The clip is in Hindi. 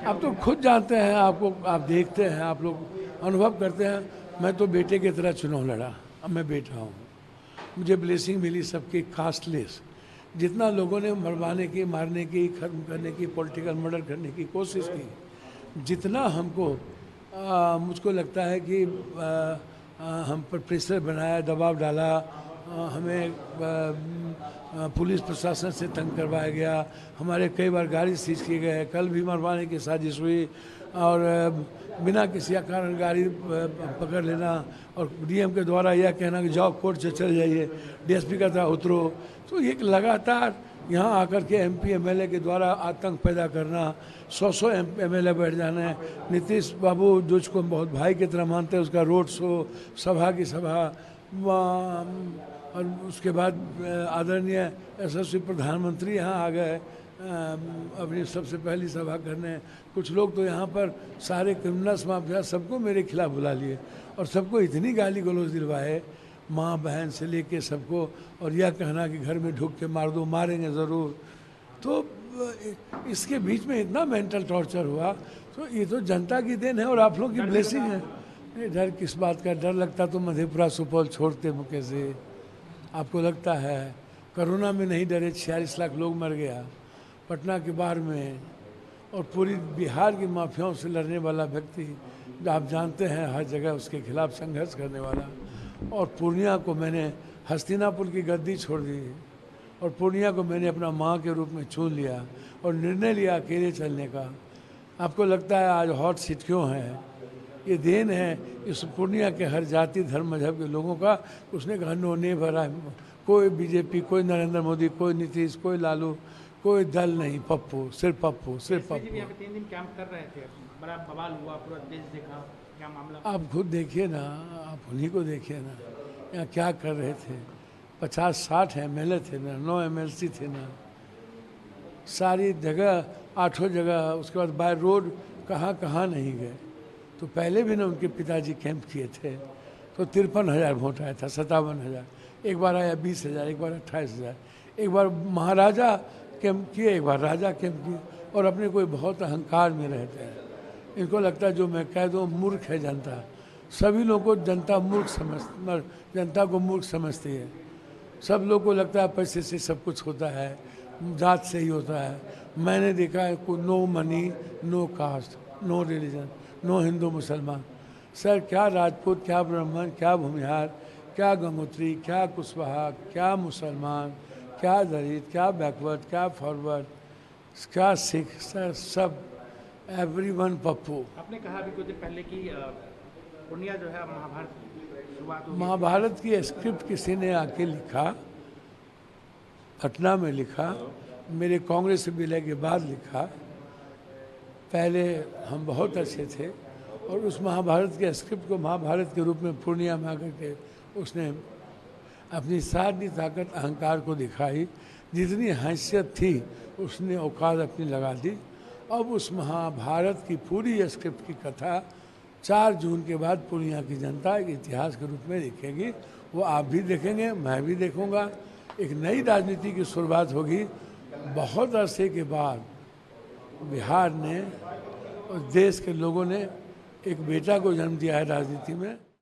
आप तो खुद जानते हैं, आपको आप देखते हैं, आप लोग अनुभव करते हैं। मैं तो बेटे की तरह चुनाव लड़ा, अब मैं बेटा हूँ, मुझे ब्लेसिंग मिली सबकी कास्टलेस। जितना लोगों ने मरवाने की, मारने की, खत्म करने की, पॉलिटिकल मर्डर करने की कोशिश की, जितना हमको मुझको लगता है कि हम पर प्रेशर बनाया, दबाव डाला, हमें पुलिस प्रशासन से तंग करवाया गया, हमारे कई बार गाड़ी सीज किए गए, कल भी मरवाने की साजिश हुई, और बिना किसी कारण गाड़ी पकड़ लेना, और डीएम के द्वारा यह कहना कि जाओ कोर्ट से चले जाइए, डीएसपी का था उतरो। तो ये लगातार यहाँ आकर के एमपी एमएलए के द्वारा आतंक पैदा करना, 100 एमएलए बैठ जाना है। नीतीश बाबू जो उसको बहुत भाई की तरह मानते हैं, उसका रोड शो, सभा की सभा, और उसके बाद आदरणीय यशस्वी प्रधानमंत्री यहाँ आ गए अपनी सबसे पहली सभा करने। कुछ लोग तो यहाँ पर सारे क्रिमिनल्स माफिया सबको मेरे खिलाफ बुला लिए और सबको इतनी गाली गलौज दिलवाए, माँ बहन से लेके सबको, और यह कहना कि घर में ढुक के मार दो, मारेंगे ज़रूर। तो इसके बीच में इतना मेंटल टॉर्चर हुआ। तो ये तो जनता की देन है और आप लोग की ब्लेसिंग है। डर किस बात का? डर लगता तो मधेपुरा सुपौल छोड़ते मुके से। आपको लगता है कोरोना में नहीं डरे? 46 लाख लोग मर गया पटना के बाहर में, और पूरी बिहार की माफियाओं से लड़ने वाला व्यक्ति, आप जानते हैं, हर जगह उसके खिलाफ संघर्ष करने वाला। और पूर्णिया को मैंने हस्तिनापुर की गद्दी छोड़ दी, और पूर्णिया को मैंने अपना माँ के रूप में चुन लिया और निर्णय लिया अकेले चलने का। आपको लगता है आज हॉट सीट क्यों है? ये देन है इस पूर्णिया के हर जाति धर्म मजहब के लोगों का। उसने कहा नो नहीं भरा, कोई बीजेपी, कोई नरेंद्र मोदी, कोई नीतीश, कोई लालू, कोई दल नहीं, पप्पू, सिर्फ पप्पू, सिर्फ पप्पू। यहाँ पे 3 दिन कैंप कर रहे थे, बड़ा बवाल हुआ, पूरा देश देखा, क्या मामला? आप खुद देखिए ना, आप उन्हीं को देखिए ना, यहाँ क्या कर रहे थे। 50-60 एमएलए थे ना, 9 एमएलसी थे ना, सारी जगह, 8 जगह, उसके बाद बाय रोड कहाँ कहाँ नहीं गए। तो पहले भी ना उनके पिताजी कैंप किए थे, तो 53,000 वोट आया था, 57,000। एक बार आया 20,000, एक बार 28,000, एक बार महाराजा कैंप किए, एक बार राजा कैंप किए, और अपने कोई बहुत अहंकार में रहते हैं। इनको लगता है जो मैं कह दूँ, मूर्ख है जनता। सभी लोगों को जनता मूर्ख जनता को मूर्ख समझती है। सब लोग को लगता है पैसे से सब कुछ होता है, जात से ही होता है। मैंने देखा है को no money, no caste, no religion, no Hindu मुसलमान। सर क्या राजपूत, क्या ब्राह्मण, क्या भूमिहार, क्या गंगोत्री, क्या कुशवाहा, क्या मुसलमान, क्या दलित, क्या बैकवर्ड, क्या फॉरवर्ड, क्या सिख, सर सब एवरीवन पप्पू। आपने कहा अभी कुछ दिन पहले कि पूर्णिया जो है महाभारत शुरुआत हुई। महाभारत की स्क्रिप्ट किसी ने आके लिखा, पटना में लिखा, मेरे कांग्रेस से विलय के बाद लिखा। पहले हम बहुत अच्छे थे, और उस महाभारत के स्क्रिप्ट को महाभारत के रूप में पूर्णिया में आकर के उसने अपनी सारी ताकत अहंकार को दिखाई। जितनी हैसियत थी उसने औकात अपनी लगा दी। अब उस महाभारत की पूरी स्क्रिप्ट की कथा 4 जून के बाद पूर्णिया की जनता एक इतिहास के रूप में देखेगी। वो आप भी देखेंगे, मैं भी देखूंगा। एक नई राजनीति की शुरुआत होगी। बहुत अरसे के बाद बिहार ने और देश के लोगों ने एक बेटा को जन्म दिया है राजनीति में।